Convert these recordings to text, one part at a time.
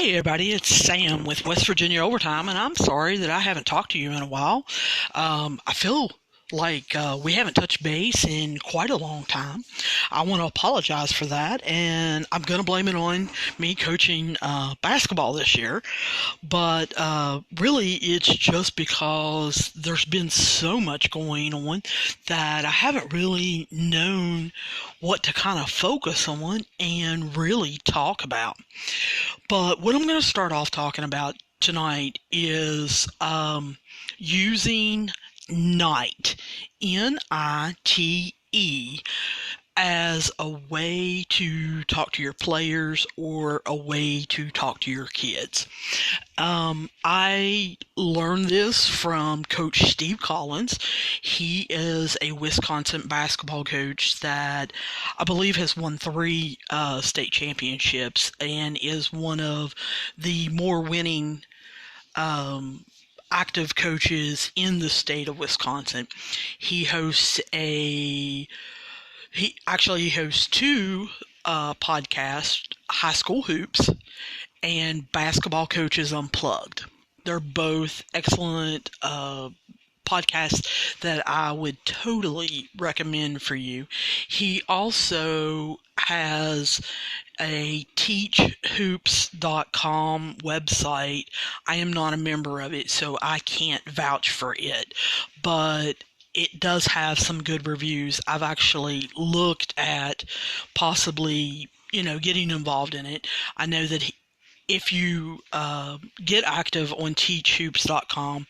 Hey everybody, it's Sam with West Virginia Overtime, and I'm sorry that I haven't talked to you in a while. I feel like we haven't touched base in quite a long time. I want to apologize for that, and I'm going to blame it on me coaching basketball this year. But really, it's just because there's been so much going on that I haven't really known what to kind of focus on and really talk about. But what I'm going to start off talking about tonight is using NITE, NITE, as a way to talk to your players or a way to talk to your kids. I learned this from Coach Steve Collins. He is a Wisconsin basketball coach that I believe has won three state championships and is one of the more winning active coaches in the state of Wisconsin. He hosts he hosts two podcasts, High School Hoops and Basketball Coaches Unplugged. They're both excellent podcasts that I would totally recommend for you. He also has a teachhoops.com website. I am not a member of it, so I can't vouch for it, but it does have some good reviews. I've actually looked at possibly, getting involved in it. I know that if you get active on teachhoops.com,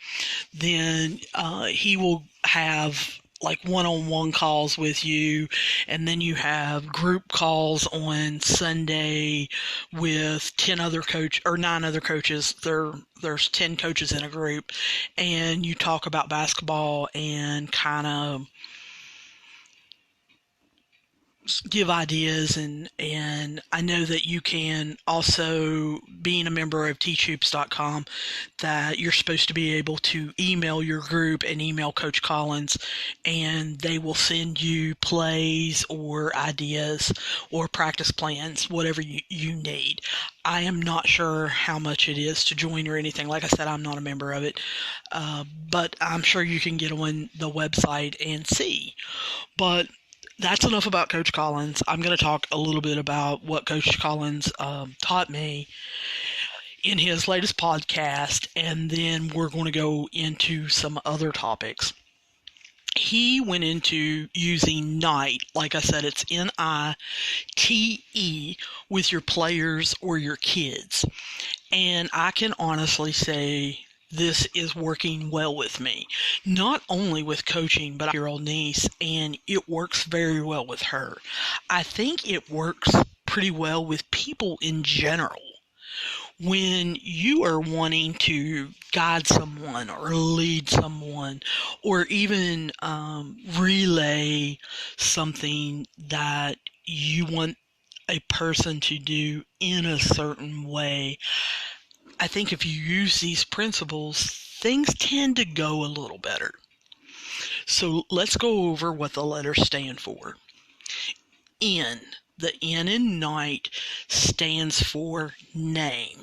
then he will have like one-on-one calls with you, and then you have group calls on Sunday with 9 other coaches. There's 10 coaches in a group, and you talk about basketball and kind of give ideas, and I know that you can also, being a member of teachhoops.com, that you're supposed to be able to email your group and email Coach Collins, and they will send you plays or ideas or practice plans, whatever you need. I am not sure how much it is to join or anything. Like I said, I'm not a member of it, but I'm sure you can get on the website and see. But that's enough about Coach Collins. I'm going to talk a little bit about what Coach Collins taught me in his latest podcast, and then we're going to go into some other topics. He went into using NITE, like I said, it's NITE, with your players or your kids. And I can honestly say this is working well with me. Not only with coaching, but your old niece, and it works very well with her. I think it works pretty well with people in general. When you are wanting to guide someone or lead someone or even relay something that you want a person to do in a certain way, I think if you use these principles, things tend to go a little better. So let's go over what the letters stand for. N. The N in NITE stands for name.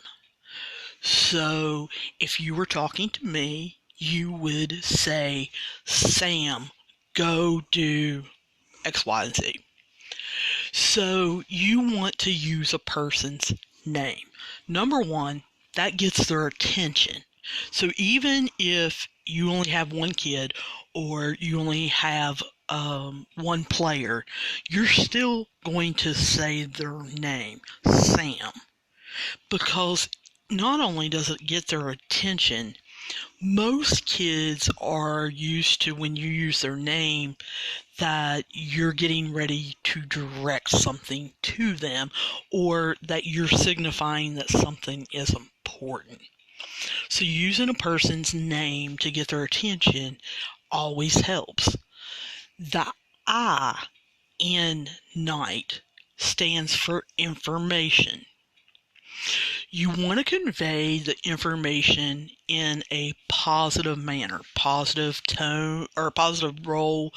So if you were talking to me, you would say, Sam, go do X, Y, and Z. So you want to use a person's name. Number one, that gets their attention. So even if you only have one kid or you only have one player, you're still going to say their name, Sam, because not only does it get their attention, most kids are used to, when you use their name, that you're getting ready to direct something to them or that you're signifying that something is important. So using a person's name to get their attention always helps. The I in NITE stands for information. You want to convey the information in a positive manner, positive tone, or positive role,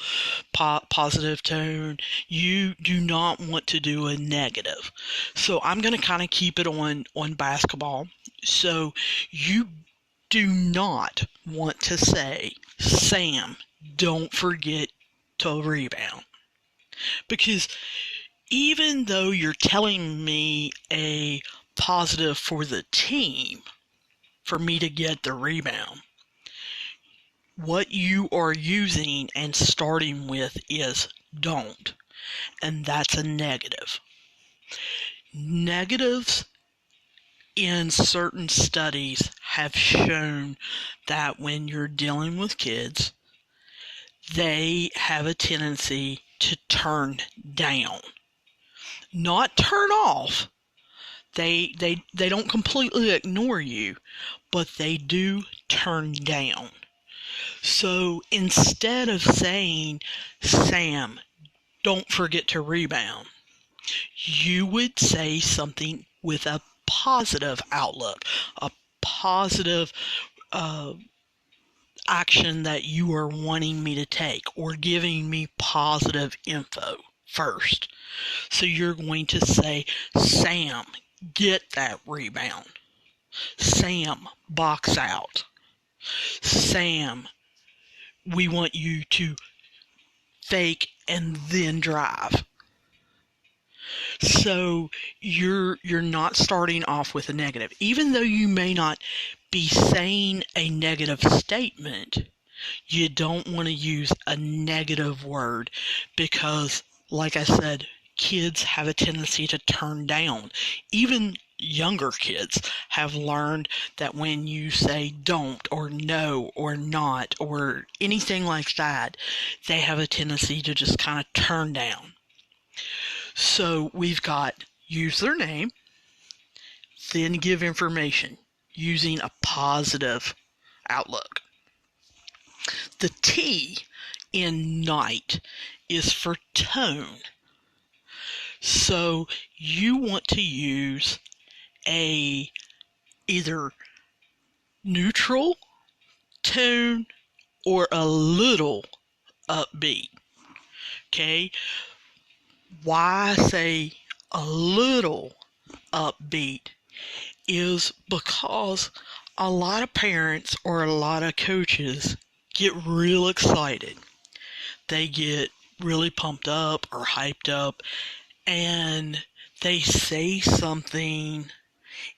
positive tone. You do not want to do a negative. So I'm going to kind of keep it on basketball. So you do not want to say, Sam, don't forget to rebound. Because even though you're telling me a positive for the team, for me to get the rebound, what you are using and starting with is don't. And that's a negative. Negatives in certain studies have shown that when you're dealing with kids, they have a tendency to turn down. Not turn off. They don't completely ignore you, but they do turn down. So instead of saying, Sam, don't forget to rebound, you would say something with a positive outlook, a positive action that you are wanting me to take, or giving me positive info first. So you're going to say, Sam, get that rebound. Sam, box out. Sam, we want you to fake and then drive. So you're not starting off with a negative. Even though you may not be saying a negative statement, you don't want to use a negative word because, like I said, kids have a tendency to turn down. Even younger kids have learned that when you say don't or no or not or anything like that, they have a tendency to just kind of turn down. So we've got use their name, then give information using a positive outlook. The T in NITE is for tone. So you want to use a either neutral tone or a little upbeat. Okay? Why I say a little upbeat is because a lot of parents or a lot of coaches get real excited. They get really pumped up or hyped up, and they say something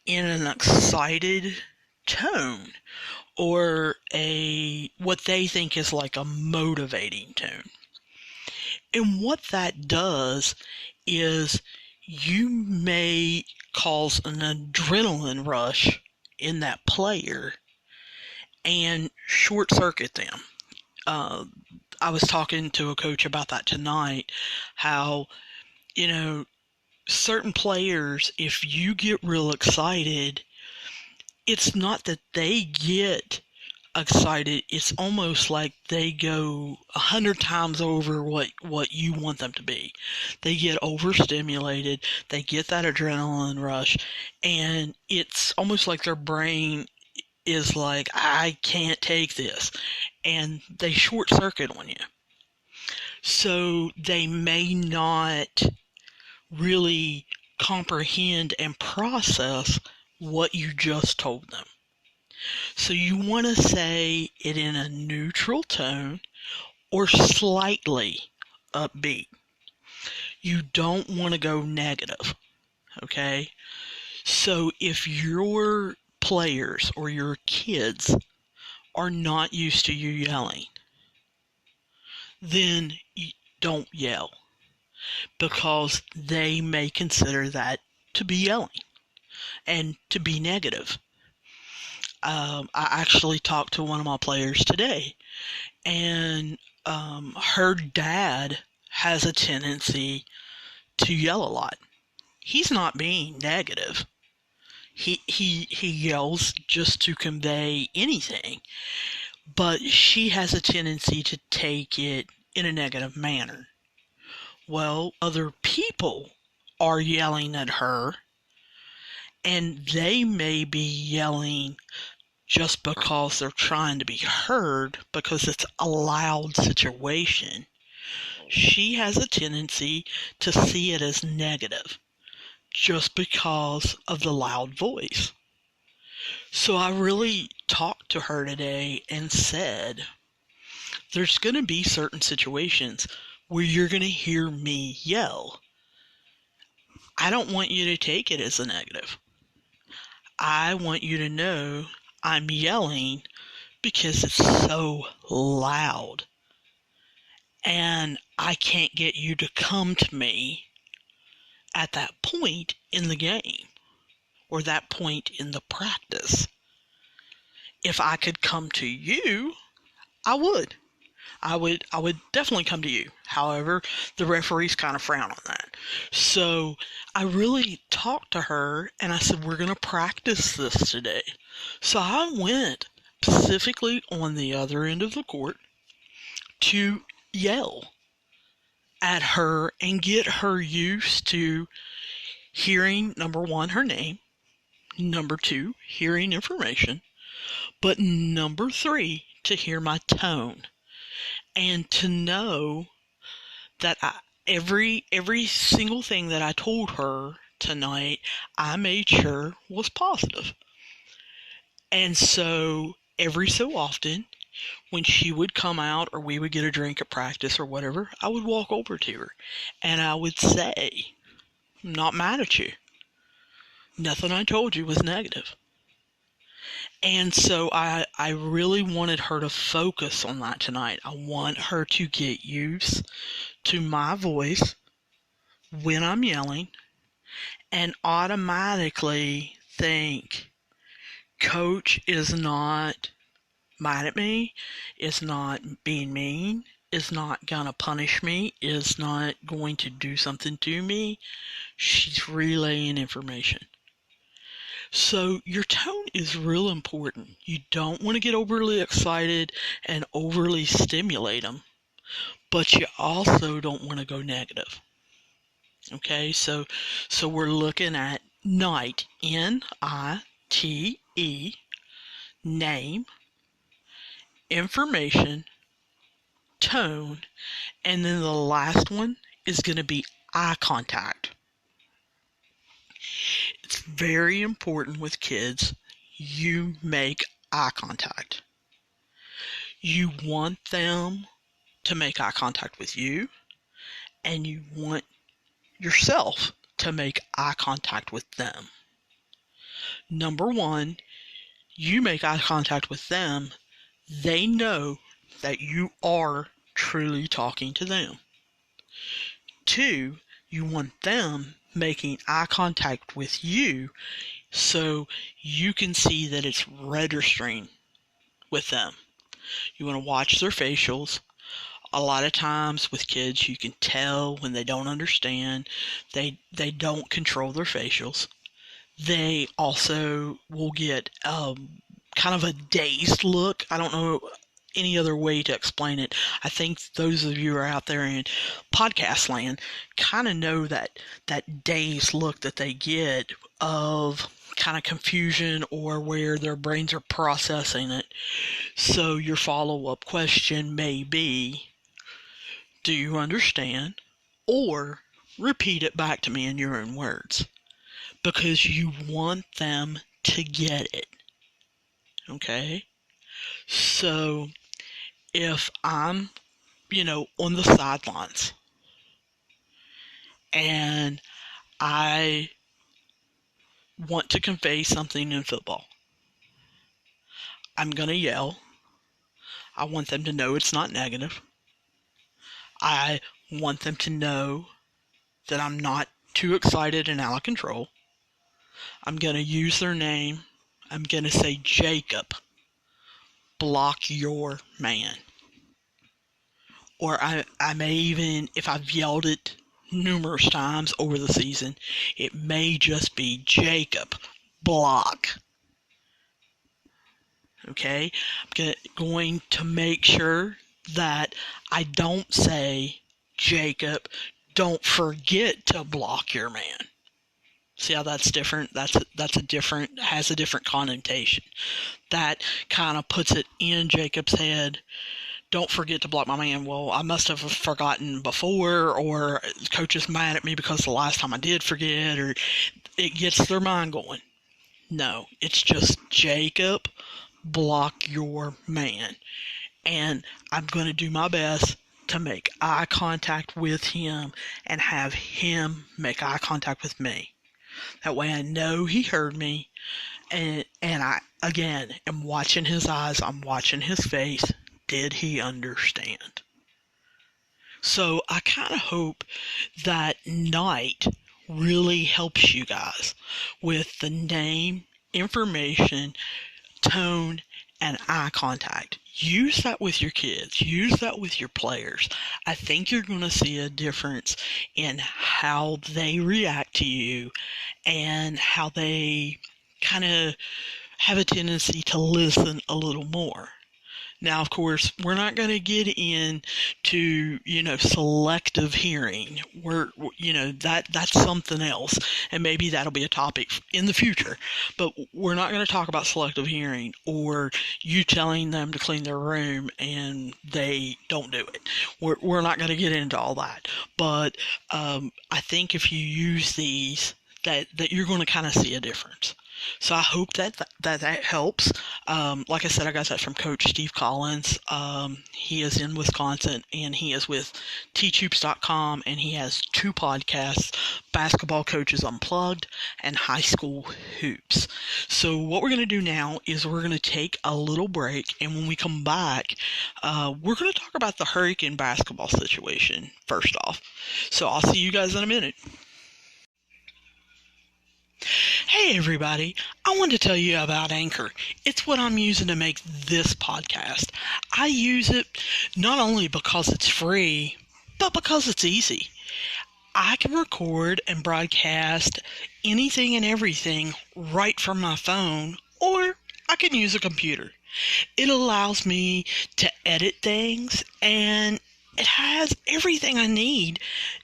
in an excited tone or what they think is like a motivating tone. And what that does is you may cause an adrenaline rush in that player and short circuit them. I was talking to a coach about that tonight, how, certain players, if you get real excited, it's not that they get excited, it's almost like they go 100 times over what you want them to be. They get overstimulated, they get that adrenaline rush, and it's almost like their brain is like, I can't take this, and they short circuit on you. So they may not really comprehend and process what you just told them. So you want to say it in a neutral tone or slightly upbeat. You don't want to go negative, okay? So if your players or your kids are not used to you yelling, then don't yell, because they may consider that to be yelling and to be negative. I actually talked to one of my players today, and her dad has a tendency to yell a lot. He's not being negative. He yells just to convey anything, but she has a tendency to take it in a negative manner. Well, other people are yelling at her, And they may be yelling just because they're trying to be heard, because it's a loud situation. She has a tendency to see it as negative just because of the loud voice. So I really talked to her today and said, there's going to be certain situations where you're going to hear me yell. I don't want you to take it as a negative. I want you to know I'm yelling because it's so loud. And I can't get you to come to me at that point in the game or that point in the practice. If I could come to you, I would. I would definitely come to you. However, the referees kind of frown on that. So I really talked to her and I said, we're going to practice this today. So I went specifically on the other end of the court to yell at her and get her used to hearing, number one, her name, number two, hearing information, but number three, to hear my tone. And to know that every single thing that I told her tonight, I made sure was positive. And so every so often, when she would come out or we would get a drink at practice or whatever, I would walk over to her and I would say, I'm not mad at you. Nothing I told you was negative. And so I really wanted her to focus on that tonight. I want her to get used to my voice when I'm yelling and automatically think, Coach is not mad at me, is not being mean, is not going to punish me, is not going to do something to me. She's relaying information. So your tone is real important. You don't want to get overly excited and overly stimulate them, but you also don't want to go negative. Okay, so we're looking at NITE, N-I-T-E, name, information, tone, and then the last one is going to be eye contact. It's very important with kids, you make eye contact. You want them to make eye contact with you, and you want yourself to make eye contact with them. Number one, you make eye contact with them, they know that you are truly talking to them. Two, you want them making eye contact with you so you can see that it's registering with them. You want to watch their facials. A lot of times with kids, you can tell when they don't understand. They don't control their facials. They also will get kind of a dazed look. I don't know any other way to explain it. I think those of you who are out there in podcast land kind of know that dazed look that they get of kind of confusion or where their brains are processing it. So your follow-up question may be, do you understand? Or repeat it back to me in your own words, because you want them to get it. Okay? So if I'm, on the sidelines and I want to convey something in football, I'm going to yell. I want them to know it's not negative. I want them to know that I'm not too excited and out of control. I'm going to use their name. I'm going to say, Jacob, block your man. Or I may even, if I've yelled it numerous times over the season, it may just be, Jacob, block. Okay? I'm going to make sure that I don't say, Jacob, don't forget to block your man. See how that's different? Has a different connotation. That kind of puts it in Jacob's head. Don't forget to block my man. Well, I must have forgotten before, or coach is mad at me because the last time I did forget, or it gets their mind going. No, it's just Jacob, block your man. And I'm going to do my best to make eye contact with him and have him make eye contact with me. That way I know he heard me, and I, again, am watching his eyes, I'm watching his face. Did he understand? So I kind of hope that NITE really helps you guys with the name, information, tone, and eye contact. Use that with your kids. Use that with your players. I think you're going to see a difference in how they react to you and how they kind of have a tendency to listen a little more. Now, of course, we're not going to get into, selective hearing. That's something else, and maybe that'll be a topic in the future. But we're not going to talk about selective hearing or you telling them to clean their room and they don't do it. We're not going to get into all that. But I think if you use these, that you're going to kind of see a difference. So I hope that helps. Like I said, I got that from Coach Steve Collins. He is in Wisconsin, and he is with teachhoops.com, and he has 2 podcasts, Basketball Coaches Unplugged and High School Hoops. So what we're going to do now is we're going to take a little break, and when we come back, we're going to talk about the Hurricane basketball situation first off. So I'll see you guys in a minute. Hey everybody, I wanted to tell you about Anchor. It's what I'm using to make this podcast. I use it not only because it's free, but because it's easy. I can record and broadcast anything and everything right from my phone, or I can use a computer. It allows me to edit things, and it has everything I need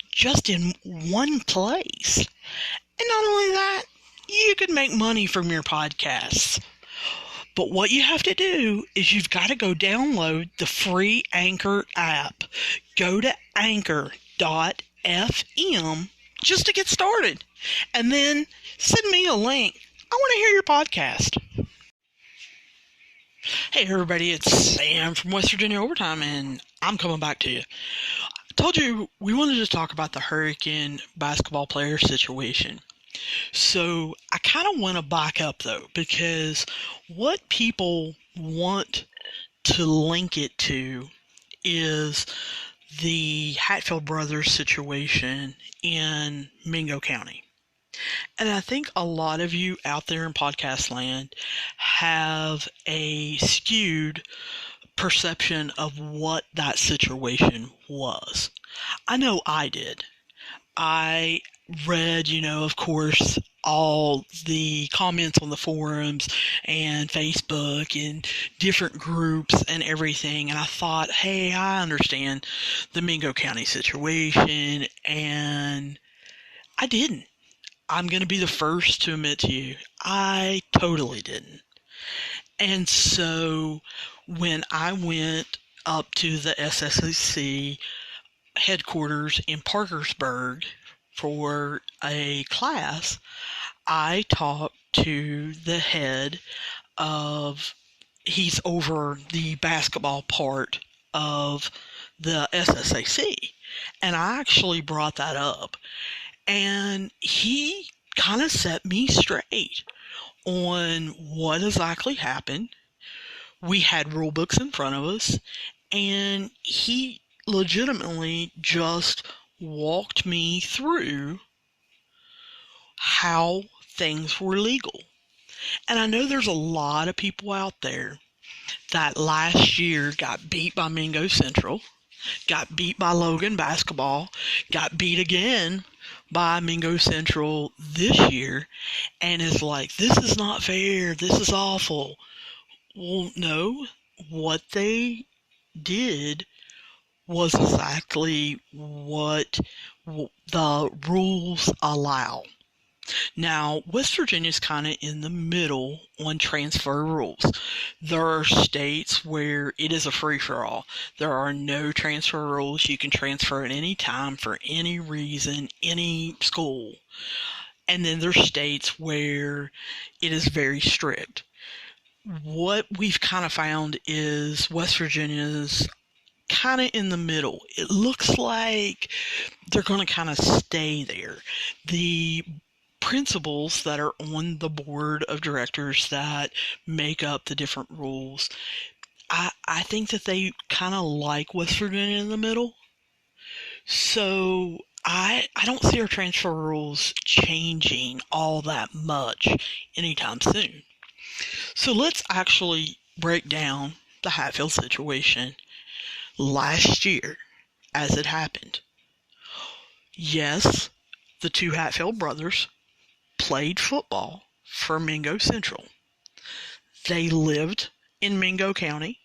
just in one place. And not only that, you can make money from your podcasts. But what you have to do is you've got to go download the free Anchor app. Go to anchor.fm just to get started. And then send me a link. I want to hear your podcast. Hey everybody, it's Sam from West Virginia Overtime, and I'm coming back to you. I told you we wanted to talk about the Hurricane basketball player situation. So I kind of want to back up though, because what people want to link it to is the Hatfield brothers situation in Mingo County. And I think a lot of you out there in podcast land have a skewed perception of what that situation was. I know I did. I read, of course, all the comments on the forums and Facebook and different groups and everything. And I thought, hey, I understand the Mingo County situation. And I didn't. I'm going to be the first to admit to you, I totally didn't. And so when I went up to the SSAC headquarters in Parkersburg for a class, I talked to the head of, he's over the basketball part of the SSAC, and I actually brought that up, and he kind of set me straight on what exactly happened. We had rule books in front of us, and he legitimately just walked me through how things were legal. And I know there's a lot of people out there that last year got beat by Mingo Central, got beat by Logan basketball, got beat again by Mingo Central this year, and is like, this is not fair, this is awful. Well, no, what they did was exactly what the rules allow. Now, West Virginia is kind of in the middle on transfer rules. There are states where it is a free-for-all. There are no transfer rules. You can transfer at any time for any reason, any school. And then there's states where it is very strict. What we've kind of found is West Virginia's kind of in the middle. It looks like they're going to kind of stay there. The principals that are on the board of directors that make up the different rules, I think that they kind of like West Virginia in the middle. So I don't see our transfer rules changing all that much anytime soon. So let's actually break down the Hatfield situation last year as it happened. Yes, the two Hatfield brothers played football for Mingo Central. They lived in Mingo County,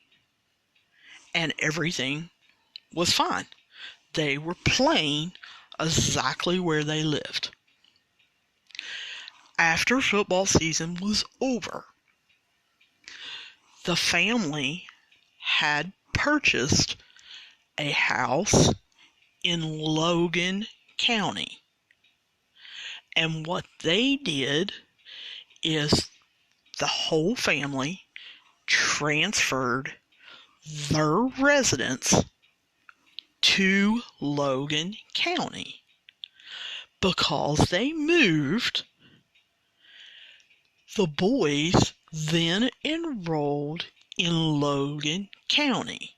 and everything was fine. They were playing exactly where they lived. After football season was over, the family had purchased a house in Logan County. And what they did is the whole family transferred their residence to Logan County. Because they moved, the boys then enrolled in Logan County.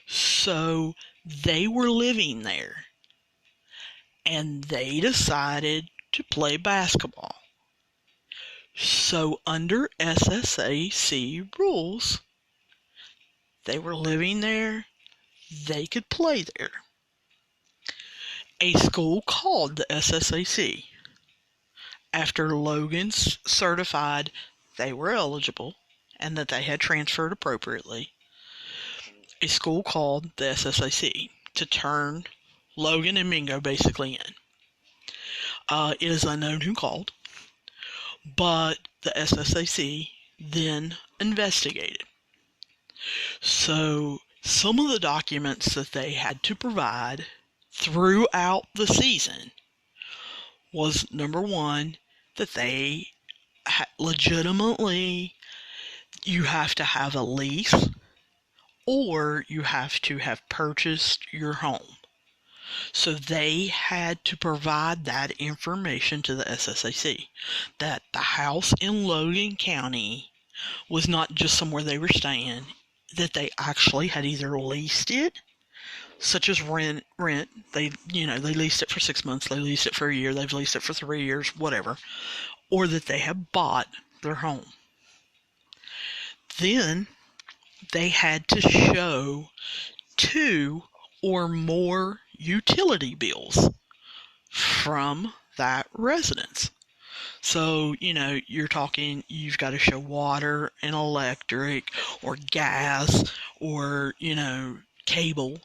So they were living there, and they decided to play basketball. So under SSAC rules, they were living there, they could play there. A school called the SSAC after Logan's certified they were eligible and that they had transferred appropriately. A school called the SSAC to turn Logan and Mingo basically in. It is unknown who called, but the SSAC then investigated. So some of the documents that they had to provide throughout the season was, number one, that they legitimately, you have to have a lease or you have to have purchased your home. So they had to provide that information to the SSAC, that the house in Logan County was not just somewhere they were staying, that they actually had either leased it, such as rent. They leased it for 6 months, they leased it for a year, they've leased it for 3 years, whatever, or that they have bought their home. Then they had to show 2 or more utility bills from that residence. So, you're talking, you've got to show water and electric or gas or, cable,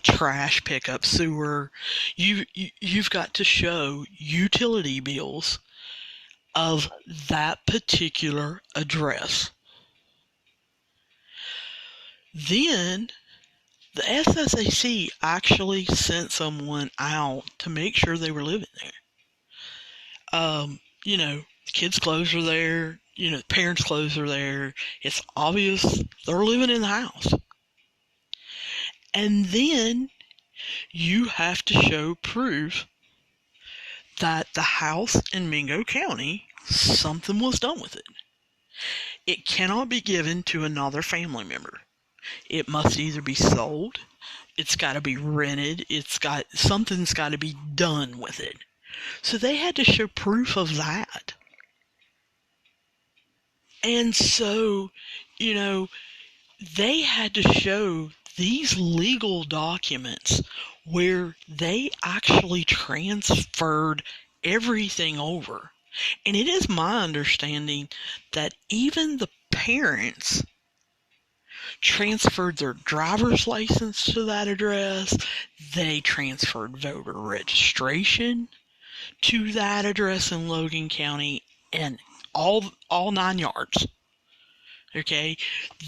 trash pickup, sewer. You've got to show utility bills of that particular address. Then the SSAC actually sent someone out to make sure they were living there. Kids' clothes are there, parents' clothes are there. It's obvious they're living in the house. And then you have to show proof that the house in Mingo County, something was done with it. It cannot be given to another family member. It must either be sold, it's got to be rented, something's got to be done with it. So they had to show proof of that. And so, they had to show these legal documents where they actually transferred everything over. And it is my understanding that even the parents transferred their driver's license to that address. They transferred voter registration. to that address in Logan County and all 9 yards. Okay,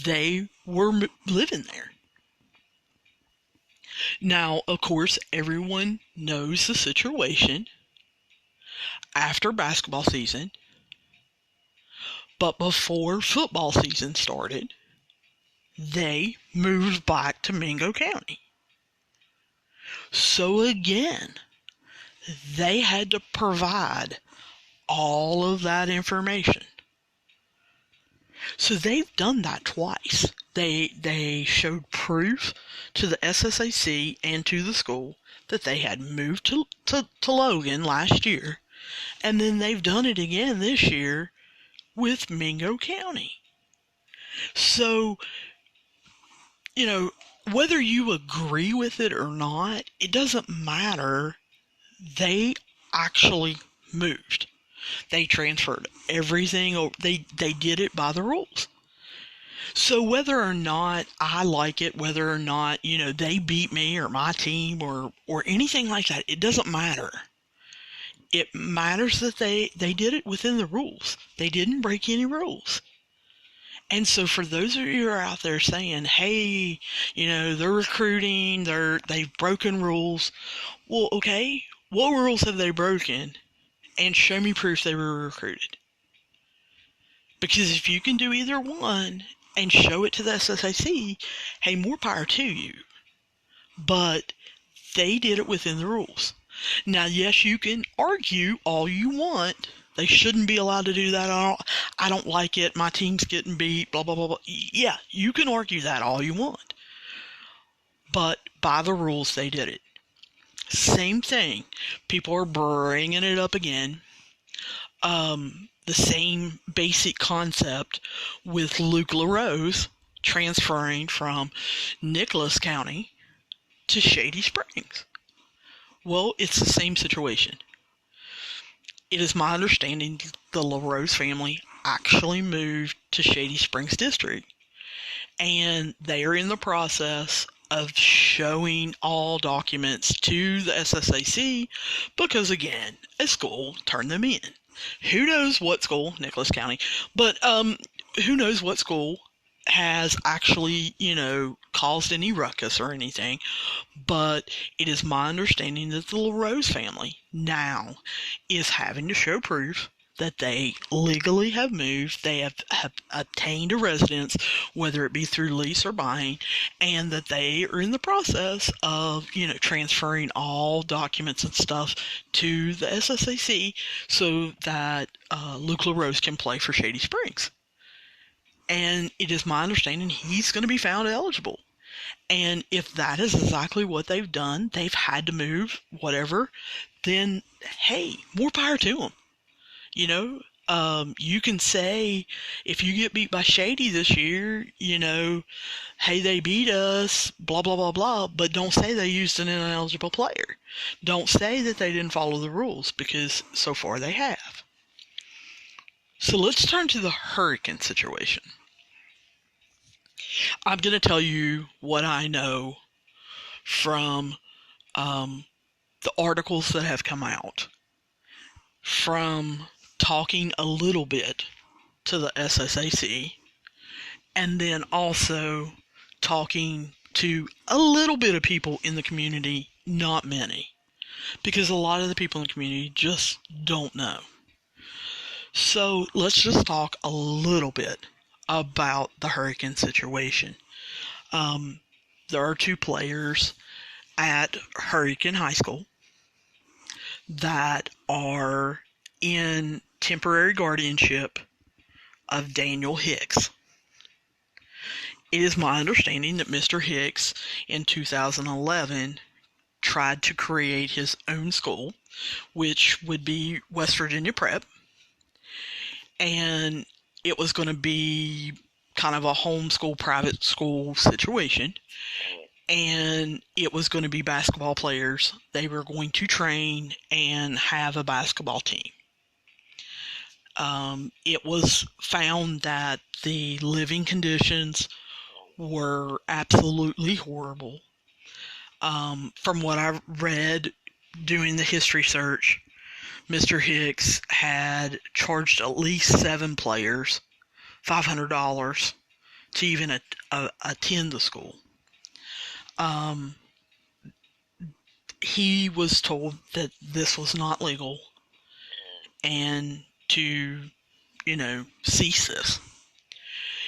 they were living there. Now, of course, everyone knows the situation after basketball season, but before football season started, they moved back to Mingo County. So again, they had to provide all of that information. So they've done that twice. They showed proof to the SSAC and to the school that they had moved to Logan last year, and then they've done it again this year with Mingo County. So, whether you agree with it or not, it doesn't matter. They actually moved. They transferred everything over. They did it by the rules. So whether or not I like it, whether or not, they beat me or my team or anything like that, it doesn't matter. It matters that they did it within the rules. They didn't break any rules. And so for those of you who are out there saying, hey, they're recruiting, they've broken rules. Well, okay, what rules have they broken? And show me proof they were recruited. Because if you can do either one and show it to the SSAC, hey, more power to you. But they did it within the rules. Now, yes, you can argue all you want. They shouldn't be allowed to do that. I don't like it. My team's getting beat, blah, blah, blah, blah. Yeah, you can argue that all you want. But by the rules, they did it. Same thing. People are bringing it up again. The same basic concept with Luke LaRose transferring from Nicholas County to Shady Springs. Well, it's the same situation. It is my understanding the LaRose family actually moved to Shady Springs District, and they are in the process of showing all documents to the SSAC because, again, a school turned them in. Who knows what school, Nicholas County, but who knows what school has actually, caused any ruckus or anything. But it is my understanding that the LaRose family now is having to show proof that they legally have moved, they have obtained a residence, whether it be through lease or buying, and that they are in the process of, transferring all documents and stuff to the SSAC so that Luke LaRose can play for Shady Springs. And it is my understanding he's going to be found eligible. And if that is exactly what they've done, they've had to move, whatever, then, hey, more power to them. You can say, if you get beat by Shady this year, hey, they beat us, blah, blah, blah, blah, but don't say they used an ineligible player. Don't say that they didn't follow the rules, because so far they have. So let's turn to the hurricane situation. I'm going to tell you what I know from the articles that have come out, from talking a little bit to the SSAC, and then also talking to a little bit of people in the community, not many, because a lot of the people in the community just don't know. So let's just talk a little bit about the hurricane situation. There are 2 players at Hurricane High School that are in temporary guardianship of Daniel Hicks. It is my understanding that Mr. Hicks in 2011 tried to create his own school, which would be West Virginia Prep, and it was going to be kind of a homeschool, private school situation, and it was going to be basketball players. They were going to train and have a basketball team. It was found that the living conditions were absolutely horrible. From what I read doing the history search, Mr. Hicks had charged at least 7 players $500 to even attend the school. He was told that this was not legal and to, cease this.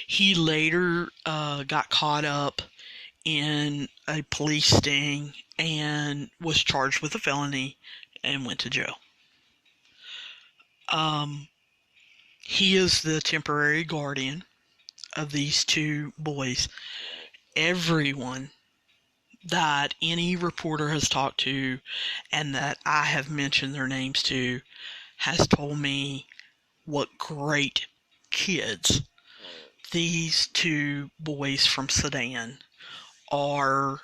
He later got caught up in a police sting and was charged with a felony and went to jail. He is the temporary guardian of these 2 boys. Everyone that any reporter has talked to and that I have mentioned their names to has told me what great kids these 2 boys from Sudan are.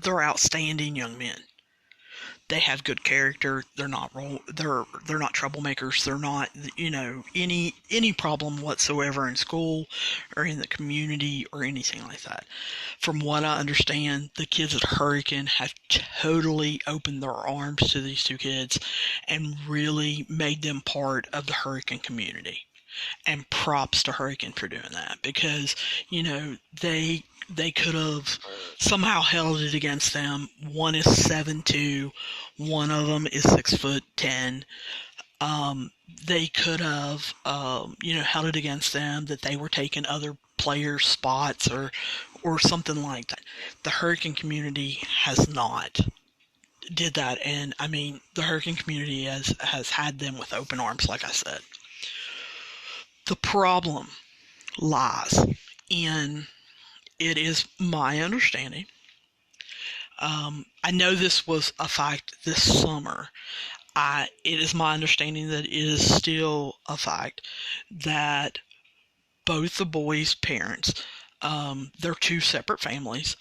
They're outstanding young men. They have good character. They're not troublemakers. They're not, any problem whatsoever in school or in the community or anything like that. From what I understand, the kids at Hurricane have totally opened their arms to these 2 kids and really made them part of the Hurricane community. And props to Hurricane for doing that, because, they could have somehow held it against them. One is 7'2", one of them is 6'10". They could have, held it against them that they were taking other players' spots or something like that. The Hurricane community has not did that, and I mean, the Hurricane community has had them with open arms, like I said. The problem lies in, it is my understanding, I know this was a fact this summer, it is my understanding that it is still a fact that both the boys' parents, they're 2 separate families,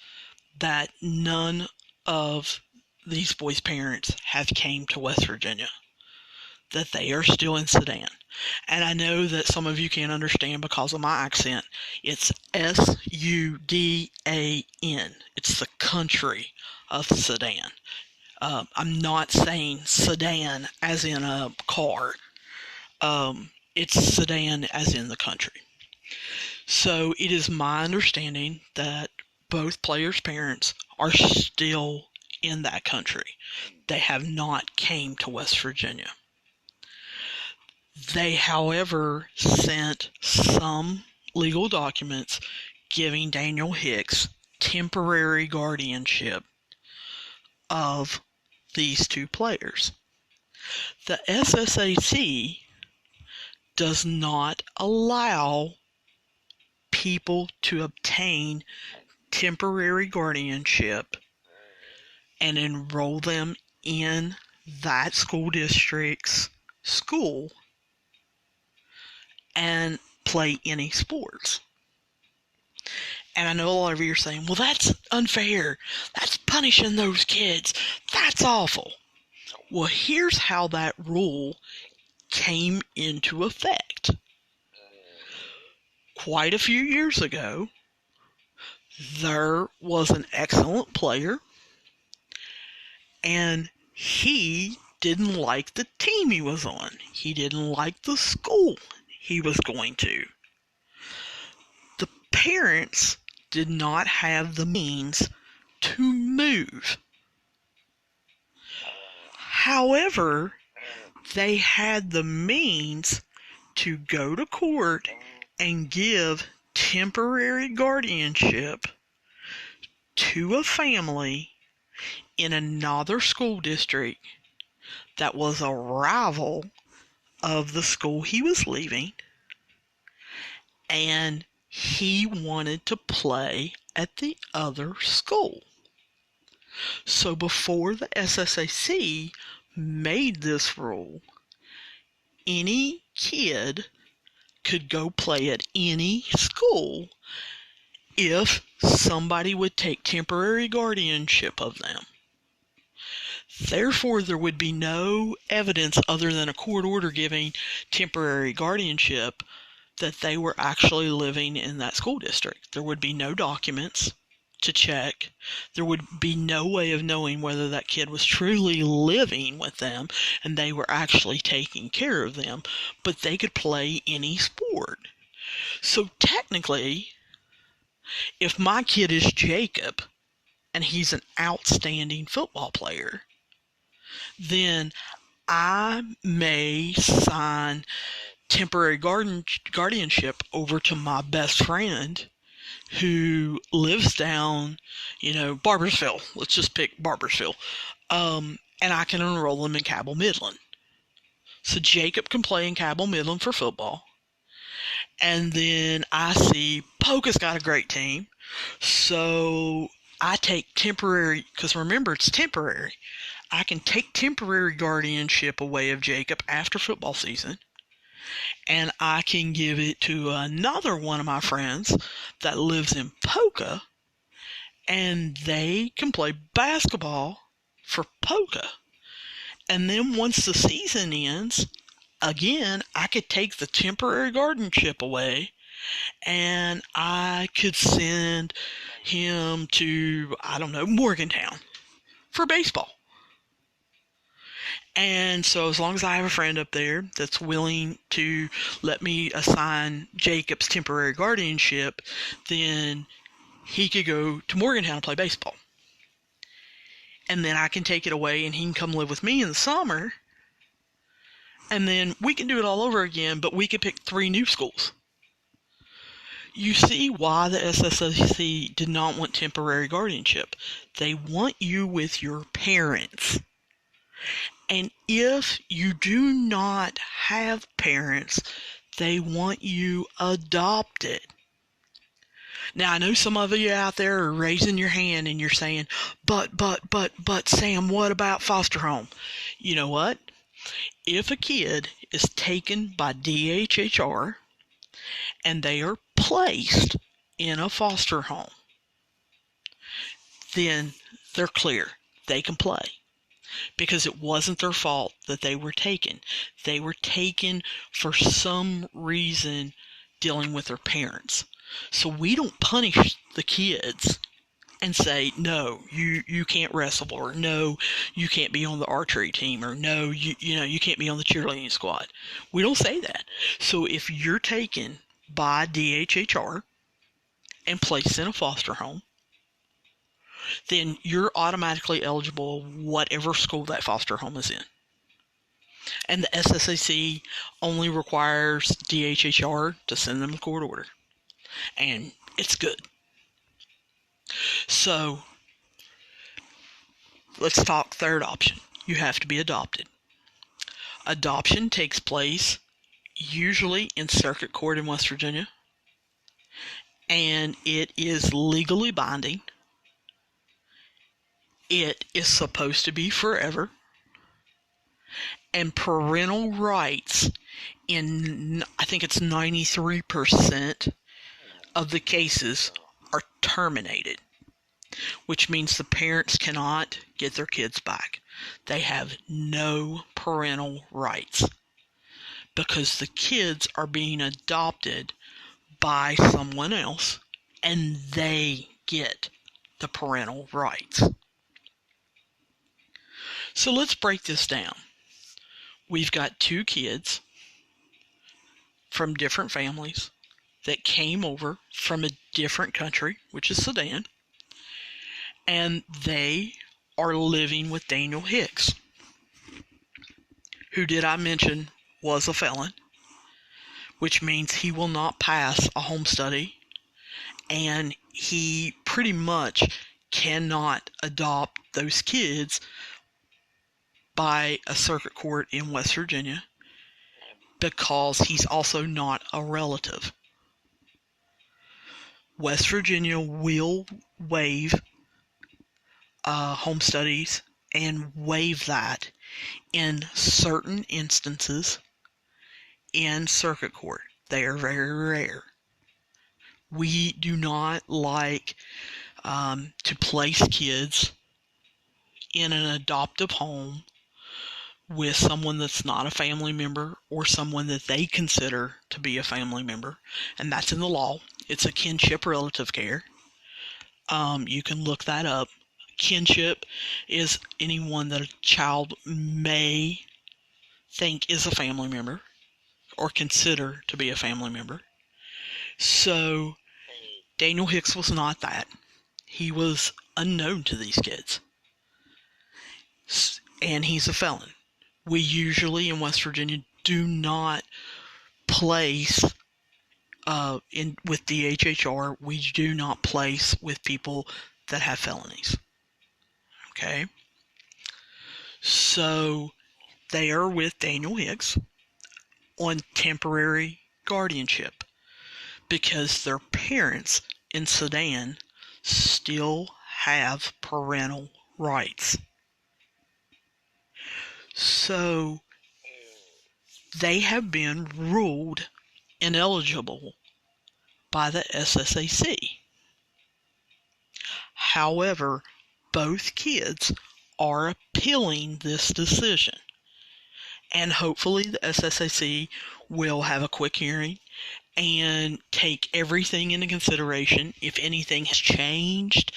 that none of these boys' parents have came to West Virginia, that they are still in Sudan. And I know that some of you can't understand because of my accent. It's Sudan. It's the country of Sudan. I'm not saying Sudan as in a car. It's Sudan as in the country. So it is my understanding that both players' parents are still in that country. They have not came to West Virginia. They, however, sent some legal documents giving Daniel Hicks temporary guardianship of these 2 players. The SSAC does not allow people to obtain temporary guardianship and enroll them in that school district's school and play any sports. And I know a lot of you are saying, well, that's unfair. That's punishing those kids. That's awful. Well, here's how that rule came into effect. Quite a few years ago, there was an excellent player, and he didn't like the team he was on. He didn't like the school he was going to. The parents did not have the means to move. However, they had the means to go to court and give temporary guardianship to a family in another school district that was a rival of the school he was leaving, and he wanted to play at the other school. So before the SSAC made this rule, any kid could go play at any school if somebody would take temporary guardianship of them. Therefore, there would be no evidence other than a court order giving temporary guardianship that they were actually living in that school district. There would be no documents. to check. There would be no way of knowing whether that kid was truly living with them and they were actually taking care of them, but they could play any sport. So technically, if my kid is Jacob and he's an outstanding football player, then I may sign temporary guardianship over to my best friend who lives down, Barbersville. Let's just pick Barbersville. And I can enroll him in Cabell Midland. So Jacob can play in Cabell Midland for football. And then I see Polka's got a great team. So I take temporary, because remember, it's temporary. I can take temporary guardianship away of Jacob after football season. And I can give it to another one of my friends that lives in Polka, and they can play basketball for Polka. And then once the season ends, again, I could take the temporary guardianship away, and I could send him to, Morgantown for baseball. And so as long as I have a friend up there that's willing to let me assign Jacob's temporary guardianship, then he could go to Morgantown and play baseball. And then I can take it away and he can come live with me in the summer. And then we can do it all over again, but we could pick 3 new schools. You see why the SSOC did not want temporary guardianship. They want you with your parents. And if you do not have parents, they want you adopted. Now, I know some of you out there are raising your hand and you're saying, but, Sam, what about foster home? You know what? If a kid is taken by DHHR and they are placed in a foster home, then they're clear. They can play. Because it wasn't their fault that they were taken. They were taken for some reason dealing with their parents. So we don't punish the kids and say, no, you can't wrestle, or no, you can't be on the archery team, or no, you can't be on the cheerleading squad. We don't say that. So if you're taken by DHHR and placed in a foster home, then you're automatically eligible whatever school that foster home is in. And the SSAC only requires DHHR to send them a court order. And it's good. So, let's talk third option. You have to be adopted. Adoption takes place usually in circuit court in West Virginia. And it is legally binding. It is supposed to be forever. And parental rights in, I think it's 93% of the cases are terminated, which means the parents cannot get their kids back. They have no parental rights because the kids are being adopted by someone else and they get the parental rights. So let's break this down. We've got 2 kids from different families that came over from a different country, which is Sudan, and they are living with Daniel Hicks, who, did I mention, was a felon, which means he will not pass a home study, and he pretty much cannot adopt those kids by a circuit court in West Virginia because he's also not a relative. West Virginia will waive home studies and waive that in certain instances in circuit court. They are very rare. We do not like to place kids in an adoptive home with someone that's not a family member or someone that they consider to be a family member, and that's in the law. It's a kinship relative care. You can look that up. Kinship is anyone that a child may think is a family member or consider to be a family member. So Daniel Hicks was not that. He was unknown to these kids. And he's a felon. We usually in West Virginia do not place with DHHR, we do not place with people that have felonies. Okay? So they are with Daniel Hicks on temporary guardianship because their parents in Sudan still have parental rights. So they have been ruled ineligible by the SSAC. However, both kids are appealing this decision. And hopefully the SSAC will have a quick hearing and take everything into consideration. If anything has changed,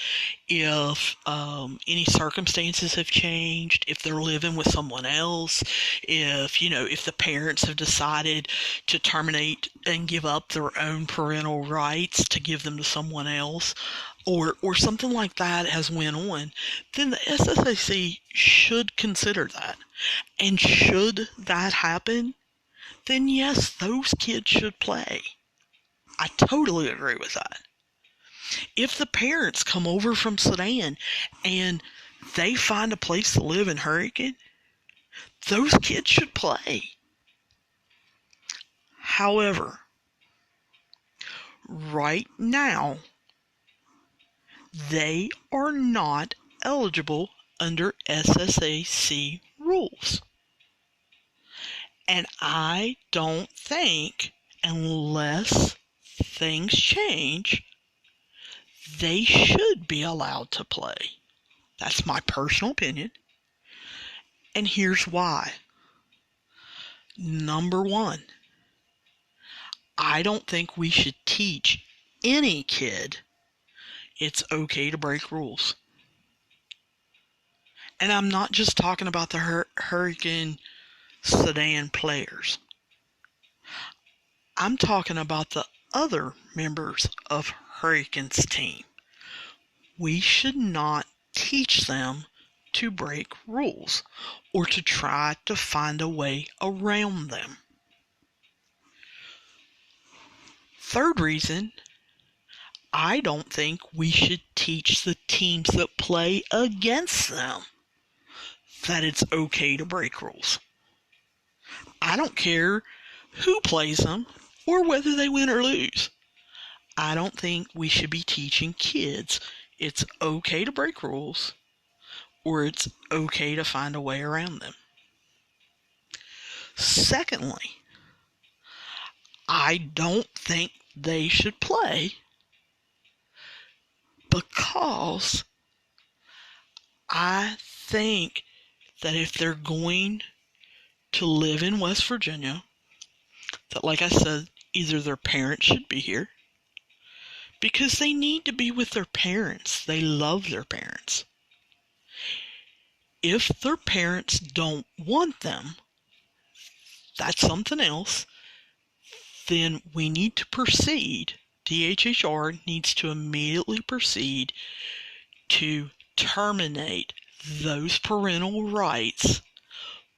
if any circumstances have changed, if they're living with someone else, if the parents have decided to terminate and give up their own parental rights to give them to someone else, or something like that has went on, then the SSAC should consider that. And should that happen, then yes, those kids should play. I totally agree with that. If the parents come over from Sudan and they find a place to live in Hurricane, those kids should play. However, right now, they are not eligible under SSAC rules. And I don't think, unless things change, they should be allowed to play. That's my personal opinion. And here's why. Number one, I don't think we should teach any kid it's okay to break rules. And I'm not just talking about the Hurricane Sudan players. I'm talking about the other members of Hurricane's team. We should not teach them to break rules or to try to find a way around them. Third reason, I don't think we should teach the teams that play against them that it's okay to break rules. I don't care who plays them or whether they win or lose. I don't think we should be teaching kids it's okay to break rules or it's okay to find a way around them. Secondly, I don't think they should play because I think that if they're going to live in West Virginia, that, like I said, either their parents should be here because they need to be with their parents. They love their parents. If their parents don't want them, that's something else. Then we need to proceed. DHHR needs to immediately proceed to terminate those parental rights,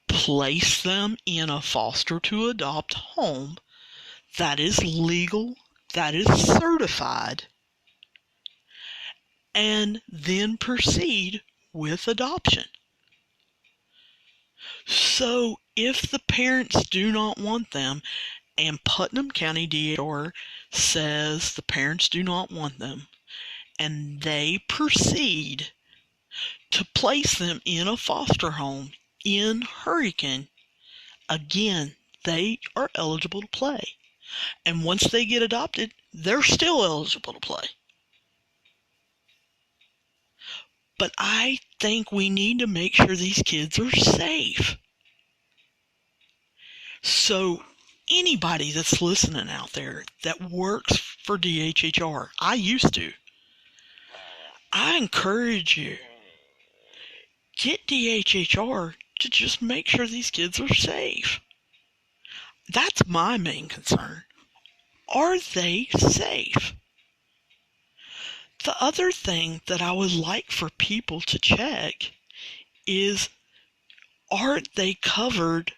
place them in a foster to adopt home that is legal, that is certified, and then proceed with adoption. So if the parents do not want them, and Putnam County DHR says the parents do not want them, and they proceed to place them in a foster home in Hurricane, again, they are eligible to play. And once they get adopted, they're still eligible to play. But I think we need to make sure these kids are safe. So anybody that's listening out there that works for DHHR, I used to, I encourage you, get DHHR to just make sure these kids are safe. That's my main concern. Are they safe? The other thing that I would like for people to check is, are they covered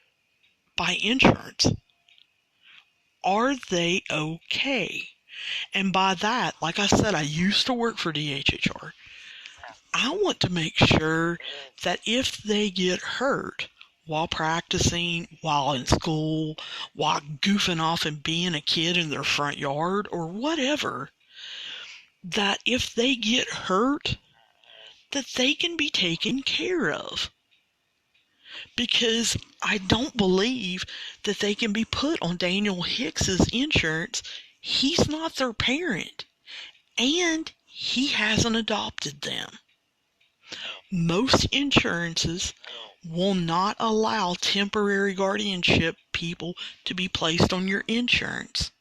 by insurance? Are they okay? And by that, like I said, I used to work for DHHR. I want to make sure that if they get hurt while practicing, while in school, while goofing off and being a kid in their front yard or whatever, that if they get hurt, that they can be taken care of. Because I don't believe that they can be put on Daniel Hicks's insurance. He's not their parent, and he hasn't adopted them. Most insurances will not allow temporary guardianship people to be placed on your insurance.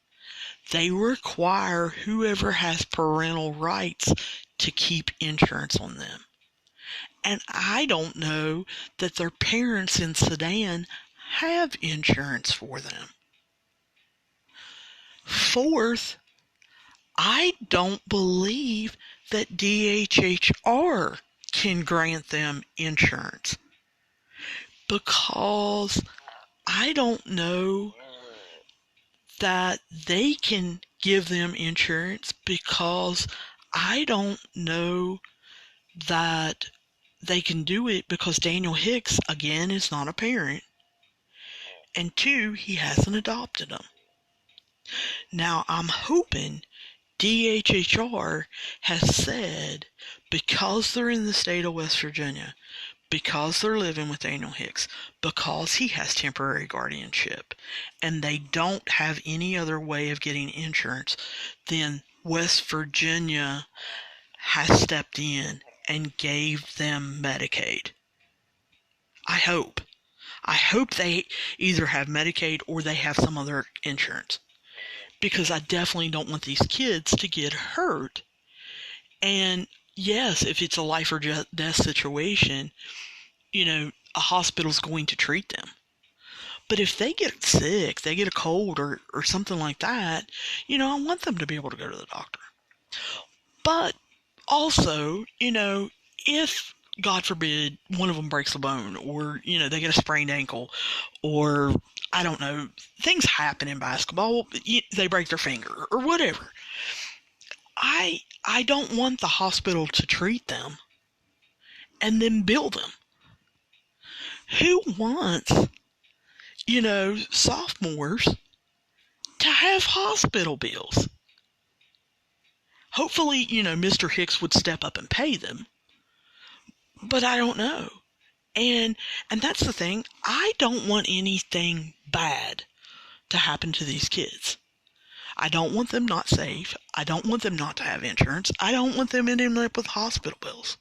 They require whoever has parental rights to keep insurance on them. And I don't know that their parents in Sudan have insurance for them. Fourth, I don't believe that DHHR can grant them insurance, because I don't know that they can give them insurance, because I don't know that they can do it, because Daniel Hicks, again, is not a parent, and two, he hasn't adopted them. Now, I'm hoping DHHR has said, because they're in the state of West Virginia, because they're living with Daniel Hicks, because he has temporary guardianship, and they don't have any other way of getting insurance, then West Virginia has stepped in and gave them Medicaid. I hope they either have Medicaid or they have some other insurance, because I definitely don't want these kids to get hurt. And yes, if it's a life or death situation, a hospital's going to treat them. But if they get sick, they get a cold or something like that, I want them to be able to go to the doctor. But also, if, God forbid, one of them breaks a bone, or, they get a sprained ankle, or, I don't know, things happen in basketball, they break their finger, or whatever. I don't want the hospital to treat them and then bill them. Who wants, sophomores to have hospital bills? Hopefully, Mr. Hicks would step up and pay them. But I don't know. And that's the thing. I don't want anything bad to happen to these kids. I don't want them not safe. I don't want them not to have insurance. I don't want them ending up with hospital bills.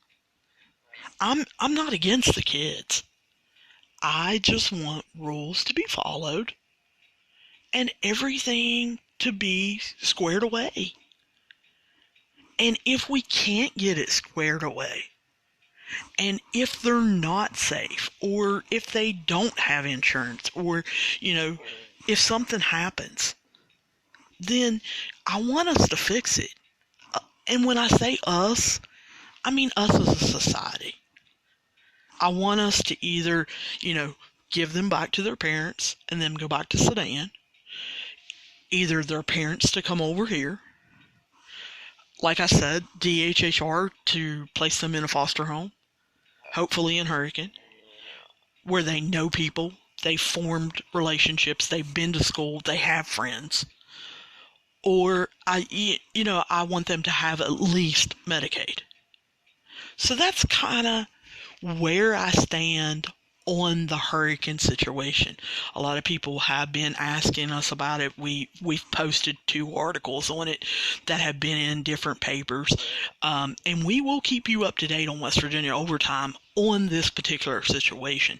I'm not against the kids. I just want rules to be followed and everything to be squared away. And if we can't get it squared away, and if they're not safe, or if they don't have insurance, or, if something happens, then I want us to fix it. And when I say us, I mean us as a society. I want us to either, give them back to their parents and then go back to Sudan. Either their parents to come over here. Like I said, DHHR to place them in a foster home. Hopefully in Hurricane. Where they know people. They've formed relationships. They've been to school. They have friends. Or, I want them to have at least Medicaid. So that's kind of where I stand on the hurricane situation. A lot of people have been asking us about it. We've posted 2 articles on it that have been in different papers. And we will keep you up to date on West Virginia Overtime on this particular situation.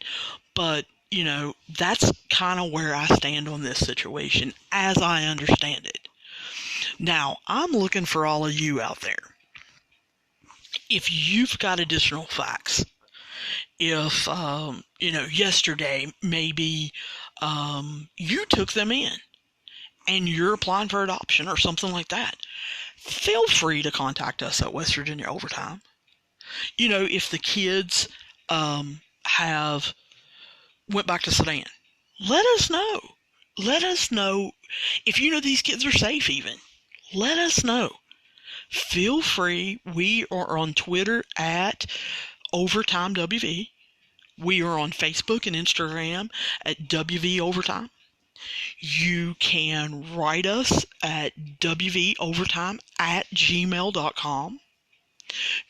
But, that's kind of where I stand on this situation as I understand it. Now, I'm looking for all of you out there. If you've got additional facts, if, yesterday maybe you took them in and you're applying for adoption or something like that, feel free to contact us at West Virginia Overtime. If the kids have went back to Sudan, let us know. Let us know if you know these kids are safe even. Let us know. Feel free. We are on Twitter at Overtime WV. We are on Facebook and Instagram at WV Overtime. You can write us at wvovertime@gmail.com.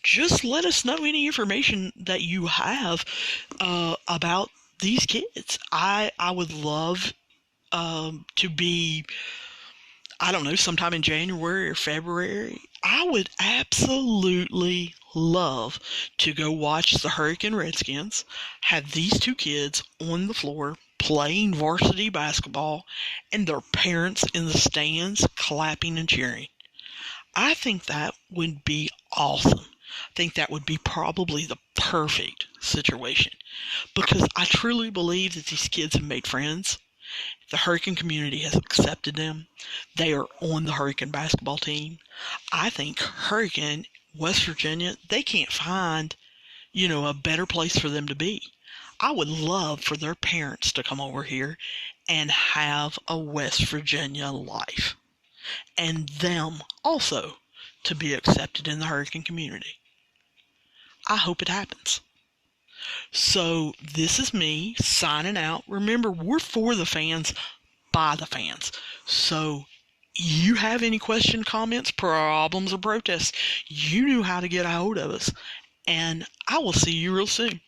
Just let us know any information that you have about these kids. I would love to be, I don't know, sometime in January or February. I would absolutely love to go watch the Hurricane Redskins have these two kids on the floor playing varsity basketball and their parents in the stands clapping and cheering. I think that would be awesome. I think that would be probably the perfect situation because I truly believe that these kids have made friends. The Hurricane community has accepted them. They are on the Hurricane basketball team. I think Hurricane, West Virginia, they can't find, a better place for them to be. I would love for their parents to come over here and have a West Virginia life. And them also to be accepted in the Hurricane community. I hope it happens. So this is me signing out. Remember, we're for the fans, by the fans. So you have any questions, comments, problems, or protests, you know how to get a hold of us. And I will see you real soon.